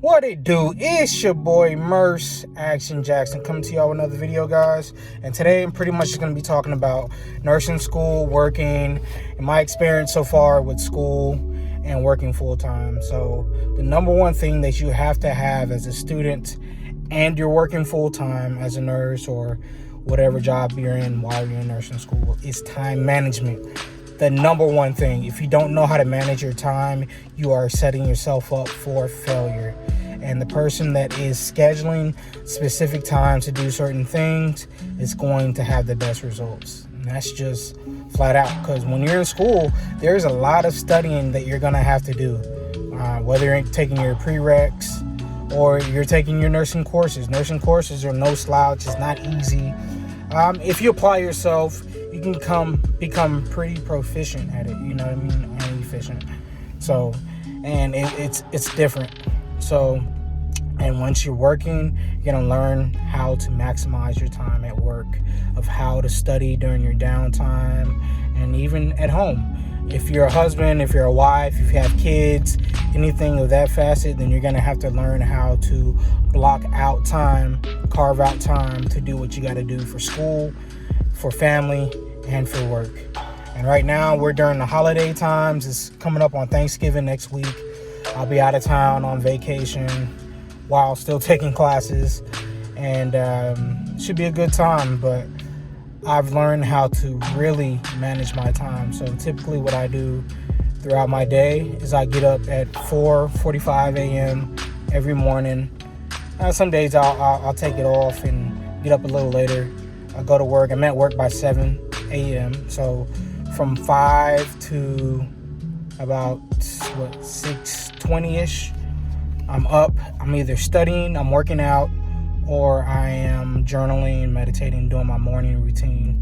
What it do? It's your boy Murse Action Jackson coming to y'all with another video, guys. And today I'm pretty much just going to be talking about nursing school, working, and my experience so far with school and working full time. So the number one thing that you have to have as a student and you're working full time as a nurse or whatever job you're in while you're in nursing school is time management. The number one thing. If you don't know how to manage your time, you are setting yourself up for failure. And the person that is scheduling specific times to do certain things is going to have the best results. And that's just flat out, because when you're in school, there's a lot of studying that you're going to have to do, whether you're taking your prereqs or you're taking your nursing courses. Nursing courses are no slouch. It's not easy. If you apply yourself, you can become pretty proficient at it, you know what I mean, and efficient. So, and it's different. So, and once you're working, you're gonna learn how to maximize your time at work, of how to study during your downtime, and even at home. If you're a husband, if you're a wife, if you have kids, anything of that facet, then you're gonna have to learn how to block out time, carve out time to do what you gotta do for school, for family, and for work. And right now we're during the holiday times. It's coming up on Thanksgiving next week. I'll be out of town on vacation while still taking classes, and should be a good time. But I've learned how to really manage my time. So typically what I do throughout my day is I get up at 4:45 a.m. every morning. Some days I'll take it off and get up a little later. I go to work. I'm at work by 7 a.m. So from 5 to about 6:20ish, I'm up. I'm either studying, I'm working out, or I am journaling, meditating, doing my morning routine.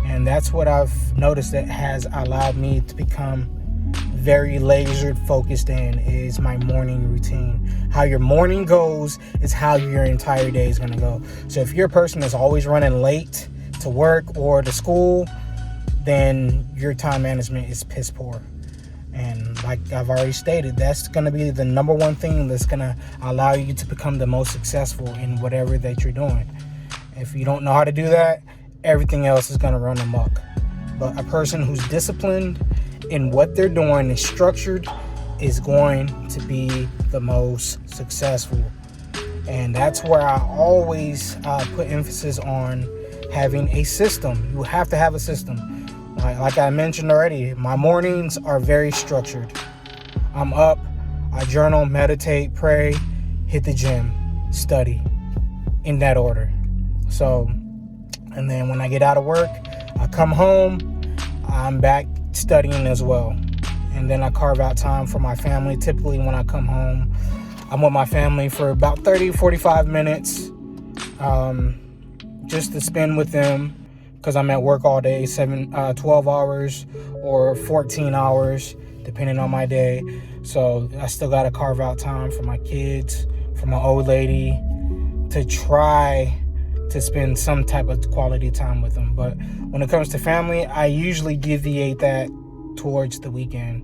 And that's what I've noticed that has allowed me to become very laser focused in, is my morning routine. How your morning goes is how your entire day is going to go. So if you're a person that's always running late to work or to school, then your time management is piss poor. And like I've already stated, that's going to be the number one thing that's going to allow you to become the most successful in whatever that you're doing. If you don't know how to do that, everything else is going to run amok. But a person who's disciplined in what they're doing and structured is going to be the most successful. And that's where I always put emphasis on having a system. You have to have a system. Like I mentioned already, my mornings are very structured. I'm up, I journal, meditate, pray, hit the gym, study, in that order. So, and then when I get out of work, I come home, I'm back studying as well. And then I carve out time for my family. Typically when I come home, I'm with my family for about 30-45 minutes, just to spend with them, because I'm at work all day, 12 hours or 14 hours, depending on my day. So I still got to carve out time for my kids, for my old lady, to try to spend some type of quality time with them. But when it comes to family, I usually deviate that towards the weekend,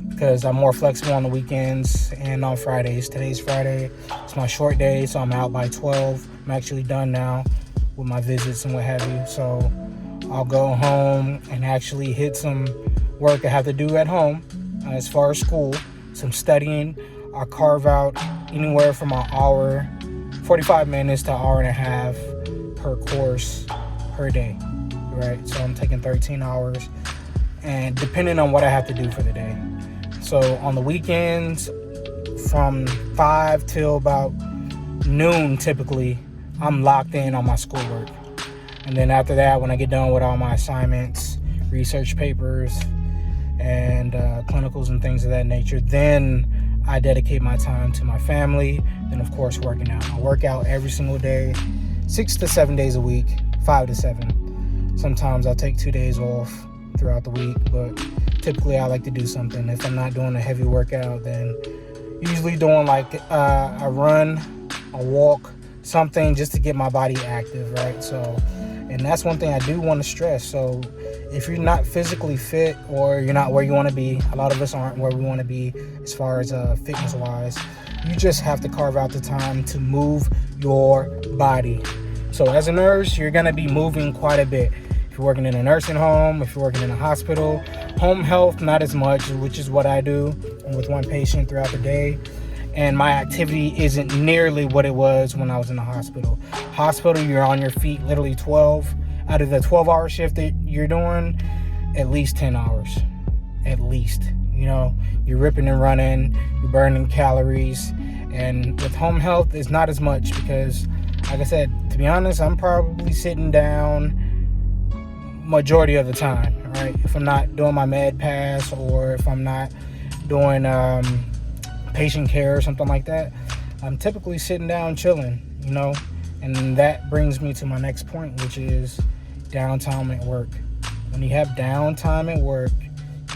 because I'm more flexible on the weekends and on Fridays. Today's Friday. It's my short day, so I'm out by 12. I'm actually done now with my visits and what have you. So I'll go home and actually hit some work I have to do at home as far as school, some studying. I'll carve out anywhere from an hour, 45 minutes to an hour and a half per course per day, right? So I'm taking 13 hours, and depending on what I have to do for the day. So on the weekends, from 5 till about noon, typically, I'm locked in on my schoolwork. And then after that, when I get done with all my assignments, research papers, and clinicals and things of that nature, then I dedicate my time to my family. Then, of course, working out. I work out every single day, 6 to 7 days a week, 5 to 7. Sometimes I'll take 2 days off throughout the week, but typically I like to do something. If I'm not doing a heavy workout, then usually doing like a run, a walk, something just to get my body active, right? So, And that's one thing I do want to stress. So if you're not physically fit, or you're not where you want to be, a lot of us aren't where we want to be as far as fitness wise, you just have to carve out the time to move your body. So as a nurse, you're going to be moving quite a bit. If you're working in a nursing home, if you're working in a hospital, home health, not as much, which is what I do with one patient throughout the day. And my activity isn't nearly what it was when I was in the hospital. Hospital, you're on your feet literally 12 out of the 12-hour shift that you're doing, at least 10 hours. At least. You know, you're ripping and running, you're burning calories. And with home health, it's not as much because, like I said, to be honest, I'm probably sitting down majority of the time, right? If I'm not doing my med pass, or if I'm not doing patient care or something like that, I'm typically sitting down chilling, you know. And that brings me to my next point, which is downtime at work. When you have downtime at work,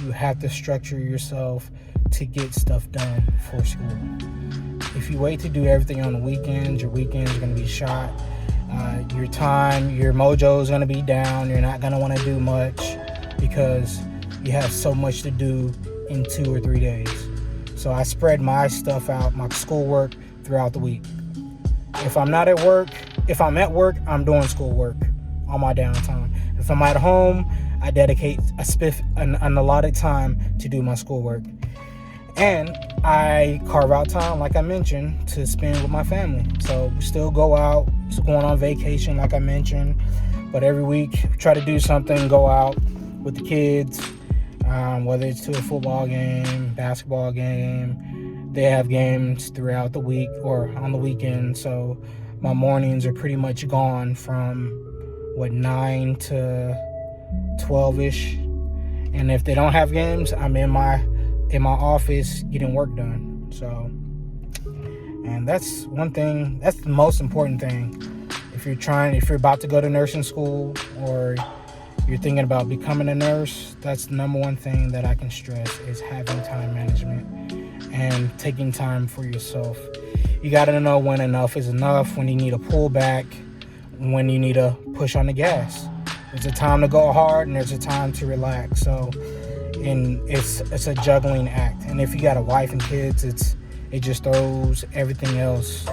you have to structure yourself to get stuff done for school. If you wait to do everything on the weekends, your weekends are going to be shot. Your time, your mojo is going to be down. You're not going to want to do much because you have so much to do in 2 or 3 days. So I spread my stuff out, my schoolwork, throughout the week. If I'm not at work, if I'm at work, I'm doing schoolwork on my downtime. If I'm at home, I dedicate an allotted time to do my schoolwork. And I carve out time, like I mentioned, to spend with my family. So we still go out, going on vacation, like I mentioned. But every week, try to do something, go out with the kids, whether it's to a football game, basketball game. They have games throughout the week or on the weekend. So my mornings are pretty much gone from, 9 to 12-ish. And if they don't have games, I'm in my office getting work done. So, and that's one thing, that's the most important thing. If you're about to go to nursing school, or you're thinking about becoming a nurse, that's the number one thing that I can stress, is having time management and taking time for yourself. You got to know when enough is enough, when you need to pull back, when you need to push on the gas. There's a time to go hard and there's a time to relax. So, and it's a juggling act. And if you got a wife and kids, it just throws everything else.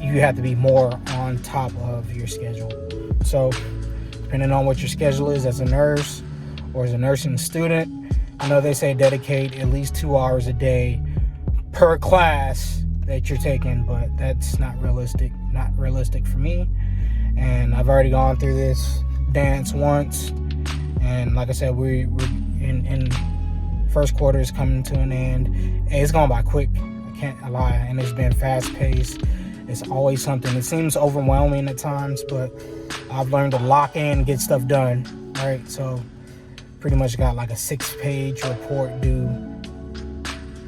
You have to be more on top of your schedule. So depending on what your schedule is as a nurse or as a nursing student, I know they say dedicate at least 2 hours a day per class that you're taking, but that's not realistic for me. And I've already gone through this dance once, and like I said, we're in first quarter is coming to an end. It's going by quick, I can't lie, and it's been fast paced. It's always something. It seems overwhelming at times, but I've learned to lock in, get stuff done. All right, so pretty much got like a 6-page report due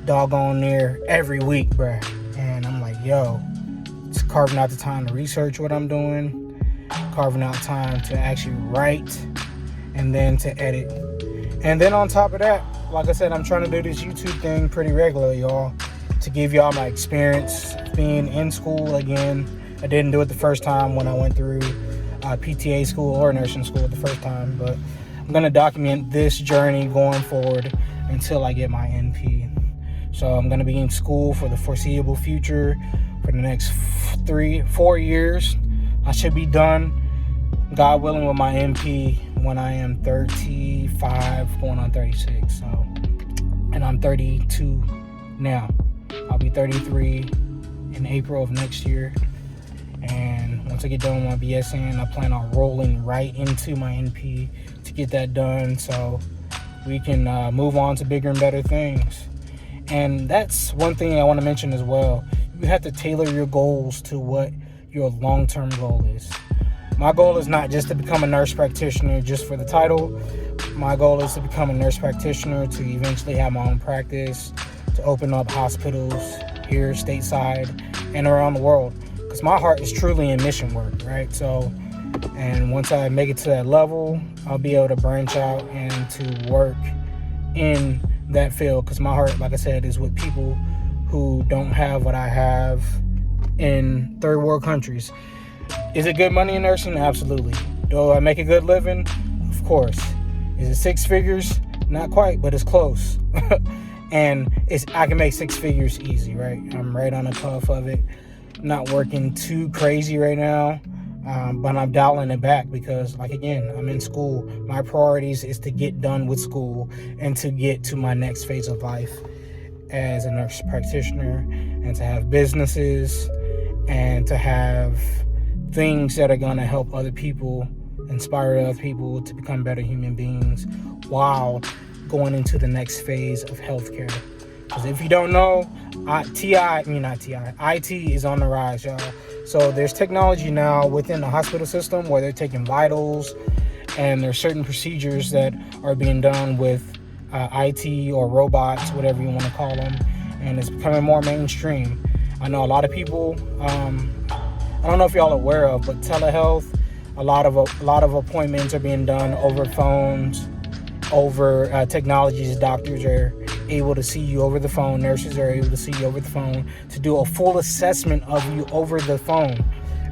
doggone near every week, bruh. And I'm like, yo, it's carving out the time to research what I'm doing, carving out time to actually write, and then to edit. And then on top of that, like I said, I'm trying to do this YouTube thing pretty regularly, y'all, to give y'all my experience being in school again. I didn't do it the first time when I went through PTA school or nursing school the first time, but I'm going to document this journey going forward until I get my NP. So I'm going to be in school for the foreseeable future for the next 3-4 years. I should be done, God willing, with my NP when I am 35, going on 36. So, and I'm 32 now. I'll be 33 in April of next year. And once I get done with my BSN, I plan on rolling right into my NP to get that done so we can move on to bigger and better things. And that's one thing I want to mention as well. You have to tailor your goals to what your long-term goal is. My goal is not just to become a nurse practitioner just for the title. My goal is to become a nurse practitioner, to eventually have my own practice, to open up hospitals here stateside and around the world. Because my heart is truly in mission work, right? So, and once I make it to that level, I'll be able to branch out and to work in that field. Because my heart, like I said, is with people who don't have what I have in third world countries. Is it good money in nursing? Absolutely. Do I make a good living? Of course. Is it six figures? Not quite, but it's close. And I can make six figures easy, right? I'm right on the cuff of it. Not working too crazy right now, but I'm dialing it back because, like, again, I'm in school. My priorities is to get done with school and to get to my next phase of life as a nurse practitioner, and to have businesses and to have things that are going to help other people, inspire other people to become better human beings while going into the next phase of healthcare. Because if you don't know, IT is on the rise, y'all. So there's technology now within the hospital system where they're taking vitals, and there's certain procedures that are being done with IT or robots, whatever you want to call them, and it's becoming more mainstream. I know a lot of people, I don't know if y'all are aware of, but telehealth, a lot of appointments are being done over phones, over technologies. Doctors are able to see you over the phone. Nurses are able to see you over the phone to do a full assessment of you over the phone,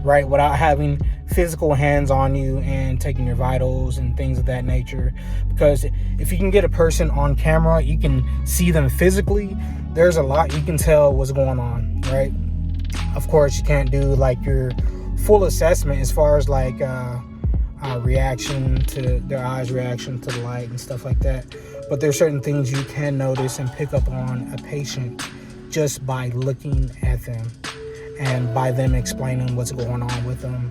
right? Without having physical hands on you and taking your vitals and things of that nature. Because if you can get a person on camera, you can see them physically. There's a lot you can tell what's going on, right? Of course, you can't do like your full assessment as far as like reaction to their eyes, reaction to the light and stuff like that. But there's certain things you can notice and pick up on a patient just by looking at them and by them explaining what's going on with them,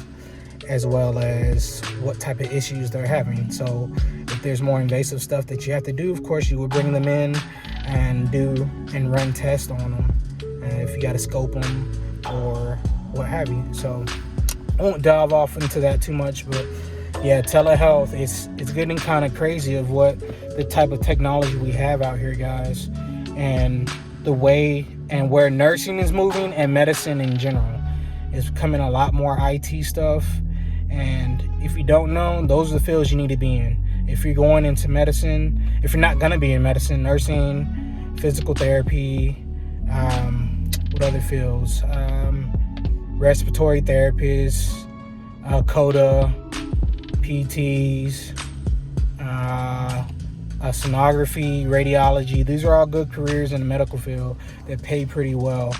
as well as what type of issues they're having. So if there's more invasive stuff that you have to do, of course, you would bring them in and do and run tests on them. And if you got to scope them or what have you. So I won't dive off into that too much, but yeah, telehealth, it's getting kind of crazy of what the type of technology we have out here, guys, and the way and where nursing is moving and medicine in general is becoming a lot more IT stuff. And if you don't know, those are the fields you need to be in. If you're going into medicine, if you're not going to be in medicine, nursing, physical therapy, what other fields? Respiratory therapists, CODA, PTs, sonography, radiology. These are all good careers in the medical field that pay pretty well.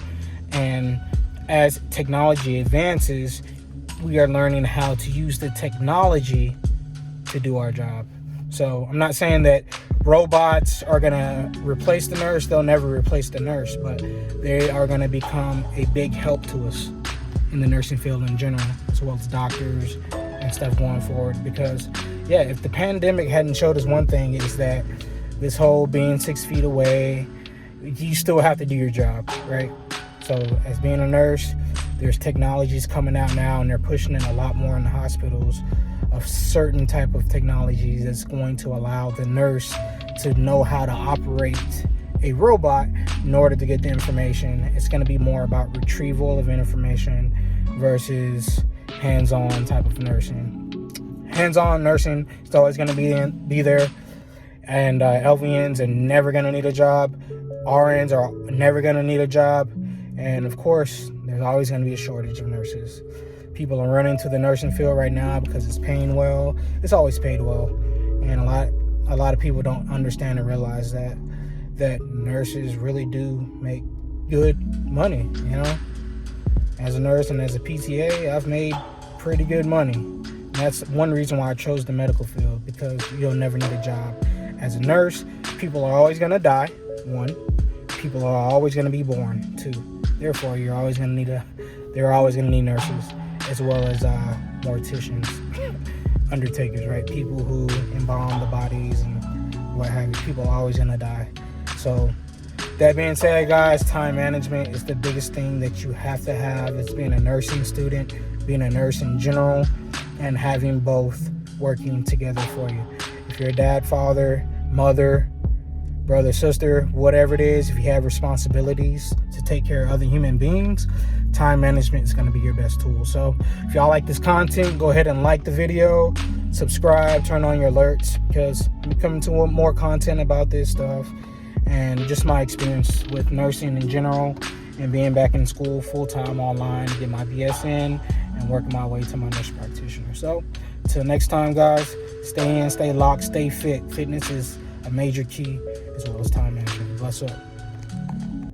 And as technology advances, we are learning how to use the technology to do our job. So I'm not saying that robots are going to replace the nurse. They'll never replace the nurse, but they are going to become a big help to us in the nursing field in general, as well as doctors and stuff going forward. Because yeah, if the pandemic hadn't showed us one thing, is that this whole being 6 feet away, you still have to do your job, right? So as being a nurse, there's technologies coming out now, and they're pushing in a lot more in the hospitals of certain type of technologies that's going to allow the nurse to know how to operate a robot in order to get the information. It's going to be more about retrieval of information versus hands-on type of nursing. Hands-on nursing is always going to be there, and LVNs are never going to need a job. RNs are never going to need a job, and of course, there's always going to be a shortage of nurses. People are running to the nursing field right now because it's paying well. It's always paid well, and a lot of people don't understand and realize that nurses really do make good money. You know, as a nurse and as a PTA, I've made pretty good money. And that's one reason why I chose the medical field, because you'll never need a job. As a nurse, people are always going to die. One, people are always going to be born. Two, therefore, they're always going to need nurses, as well as morticians, undertakers, right? People who embalm the bodies and what have you. People are always going to die. So that being said, guys, time management is the biggest thing that you have to have. It's being a nursing student, being a nurse in general, and having both working together for you. If you're a dad, father, mother, brother, sister, whatever it is, if you have responsibilities to take care of other human beings, time management is going to be your best tool. So if y'all like this content, go ahead and like the video, subscribe, turn on your alerts, because I'm coming to more content about this stuff and just my experience with nursing in general and being back in school full-time online, get my BS in and working my way to my nurse practitioner. So Until next time, guys, stay in, stay locked, stay fit. Fitness is a major key, as well as time management. Bless up.